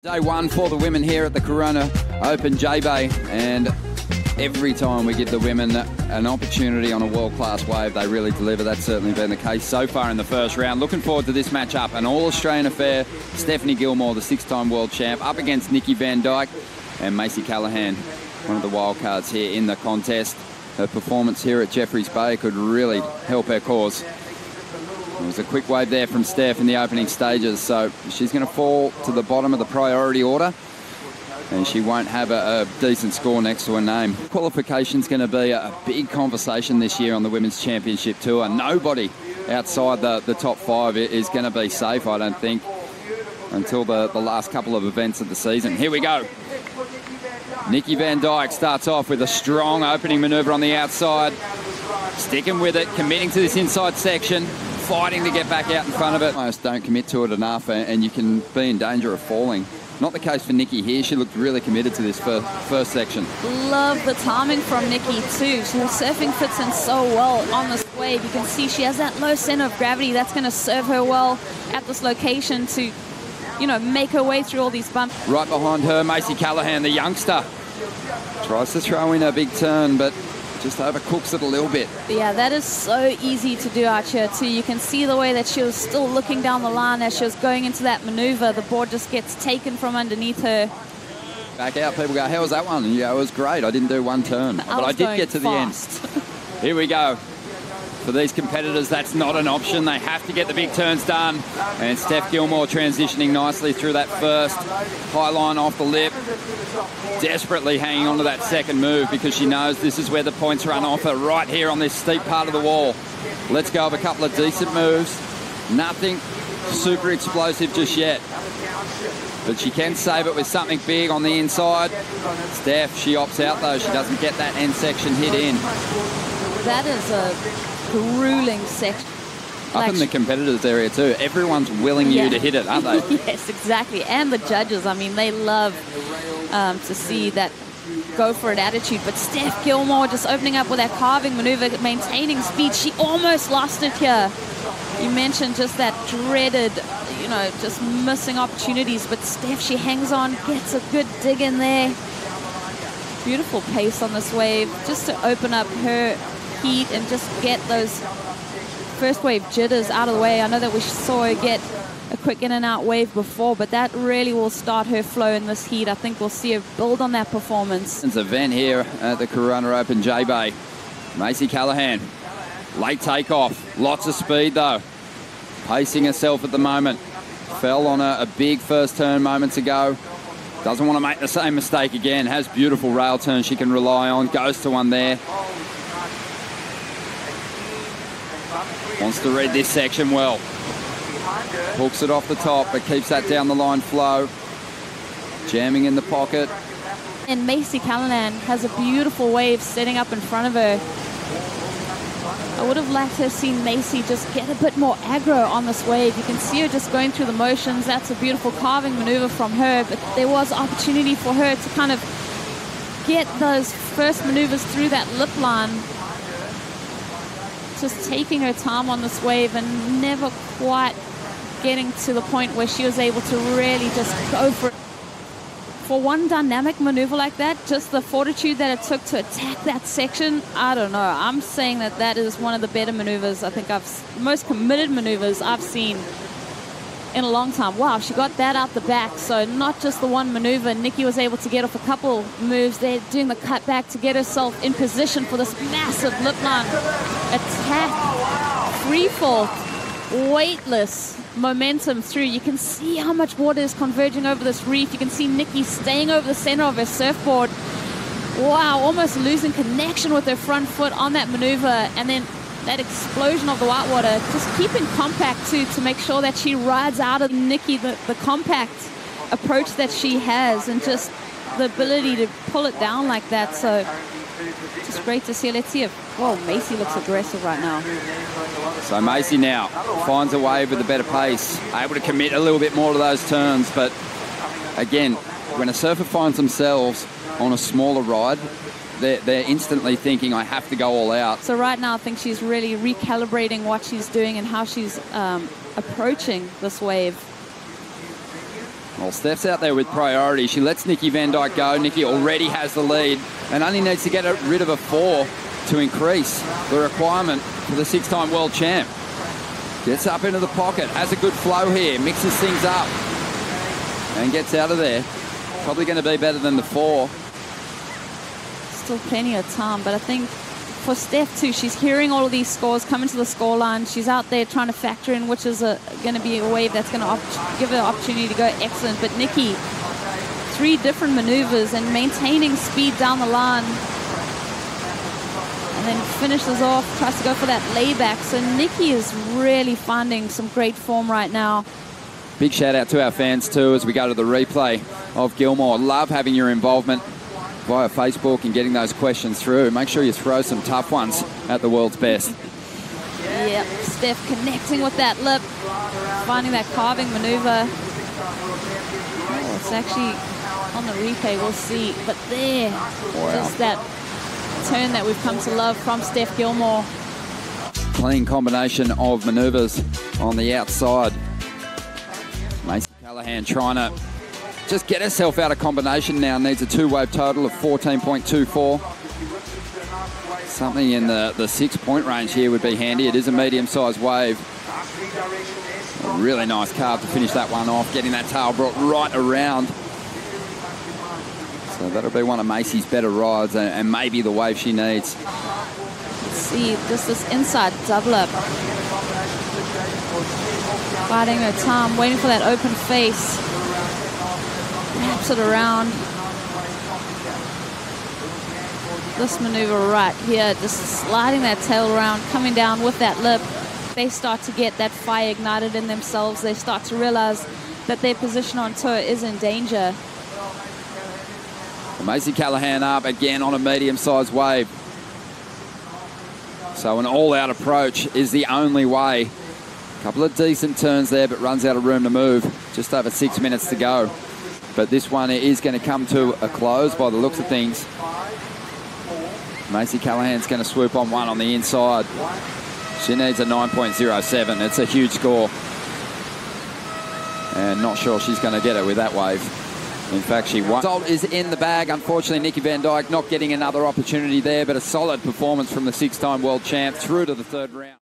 Day one for the women here at the Corona Open J-Bay, and every time we give the women an opportunity on a world-class wave, they really deliver. That's certainly been the case so far in the first round. Looking forward to this match-up. An all-Australian affair. Stephanie Gilmore, the six-time world champ, up against Nikki Van Dijk and Macy Callaghan, one of the wild cards here in the contest. Her performance here at Jeffreys Bay could really help her cause. It was a quick wave there from Steph in the opening stages, so she's going to fall to the bottom of the priority order, and she won't have a decent score next to her name. Qualification's going to be a big conversation this year on the Women's Championship Tour. Nobody outside the top five is going to be safe, I don't think, until the last couple of events of the season. Here we go. Nikki Van Dijk starts off with a strong opening manoeuvre on the outside, sticking with it, committing to this inside section, fighting to get back out in front of it. Most don't commit to it enough, and you can be in danger of falling. Not the case for Nikki here. She looked really committed to this first section. Love the timing from Nikki too. Her surfing fits in so well on this wave. You can see she has that low center of gravity that's going to serve her well at this location to, you know, make her way through all these bumps. Right behind her, Macy Callaghan, the youngster. Tries to throw in a big turn, but just overcooks it a little bit. Yeah, that is so easy to do out here too. You can see the way that she was still looking down the line as she was going into that maneuver. The board just gets taken from underneath her. Back out, people go, how was that one? And you go, it was great. I didn't do one turn, but I did get to fast. The end. Here we go. For these competitors, that's not an option. They have to get the big turns done. And Steph Gilmore transitioning nicely through that first high line off the lip. Desperately hanging on to that second move because she knows this is where the points run off her, right here on this steep part of the wall. Let's go of a couple of decent moves. Nothing super explosive just yet, but she can save it with something big on the inside. Steph, she opts out though. She doesn't get that end section hit in. That is a grueling section. Up in the competitors area too. Everyone's willing you to hit it, aren't they? Yes, exactly. And the judges, I mean, they love to see that go for it attitude. But Steph Gilmore just opening up with that carving maneuver, maintaining speed. She almost lost it here. You mentioned just that dreaded, you know, just missing opportunities. But Steph, she hangs on, gets a good dig in there. Beautiful pace on this wave, just to open up her heat and just get those first wave jitters out of the way. I know that we saw her get a quick in and out wave before, but that really will start her flow in this heat. I think we'll see her build on that performance. It's an event here at the Corona Open J-Bay. Macy Callaghan, late takeoff, lots of speed though. Pacing herself at the moment. Fell on a big first turn moments ago. Doesn't want to make the same mistake again. Has beautiful rail turns she can rely on. Goes to one there. Wants to read this section well. Hooks it off the top, but keeps that down the line flow. Jamming in the pocket. And Macy Callaghan has a beautiful wave setting up in front of her. I would have liked to have seen Macy just get a bit more aggro on this wave. You can see her just going through the motions. That's a beautiful carving maneuver from her, but there was opportunity for her to kind of get those first maneuvers through that lip line. Just taking her time on this wave and never quite getting to the point where she was able to really just go for it. For one dynamic maneuver like that, just the fortitude that it took to attack that section, I don't know. I'm saying that that is one of the better maneuvers. I think most committed maneuvers I've seen in a long time. Wow, she got that out the back. So not just the one maneuver. Nikki was able to get off a couple moves there, doing the cutback to get herself in position for this massive lip line attack. Free fall, weightless momentum through. You can see how much water is converging over this reef. You can see Nikki staying over the center of her surfboard. Wow, almost losing connection with her front foot on that maneuver, and then that explosion of the white water, just keeping compact too to make sure that she rides out of Nikki, the compact approach that she has, and just the ability to pull it down like that. So just great to see. Let's see if, whoa, Macy looks aggressive right now. So Macy now finds a wave with a better pace, able to commit a little bit more to those turns. But again, when a surfer finds themselves on a smaller ride, they're instantly thinking, I have to go all out. So right now I think she's really recalibrating what she's doing and how she's approaching this wave. Well, Steph's out there with priority. She lets Nikki Van Dijk go. Nikki already has the lead and only needs to get rid of a 4 to increase the requirement for the 6-time world champ. Gets up into the pocket, has a good flow here, mixes things up and gets out of there. Probably going to be better than the 4. Still plenty of time, but I think for Steph too, she's hearing all of these scores coming to the scoreline. She's out there trying to factor in which is going to be a wave that's going to give her the opportunity to go excellent. But Nikki, 3 different maneuvers and maintaining speed down the line. And then finishes off, tries to go for that layback. So Nikki is really finding some great form right now. Big shout out to our fans too as we go to the replay of Gilmore. Love having your involvement via Facebook and getting those questions through. Make sure you throw some tough ones at the world's best. Yep, Steph connecting with that lip, finding that carving maneuver. Oh, it's actually on the replay, we'll see. But there, just that turn that we've come to love from Steph Gilmore. Clean combination of maneuvers on the outside. Macy Callaghan trying to just get herself out of combination now. Needs a 2-wave total of 14.24. Something in the 6-point range here would be handy. It is a medium-sized wave. A really nice carve to finish that one off. Getting that tail brought right around. So that'll be one of Macy's better rides and maybe the wave she needs. Let's see, just this inside double up. Biding her time, waiting for that open face. Wraps it around. This maneuver right here, just sliding that tail around, coming down with that lip. They start to get that fire ignited in themselves. They start to realize that their position on tour is in danger. Macy Callaghan up again on a medium-sized wave. So an all-out approach is the only way. A couple of decent turns there, but runs out of room to move. Just over 6 minutes to go. But this one is going to come to a close by the looks of things. Macy Callaghan's going to swoop on one on the inside. She needs a 9.07. It's a huge score. And not sure she's going to get it with that wave. In fact, she won. Result is in the bag. Unfortunately, Nikki Van Dijk not getting another opportunity there, but a solid performance from the 6-time world champ through to the 3rd round.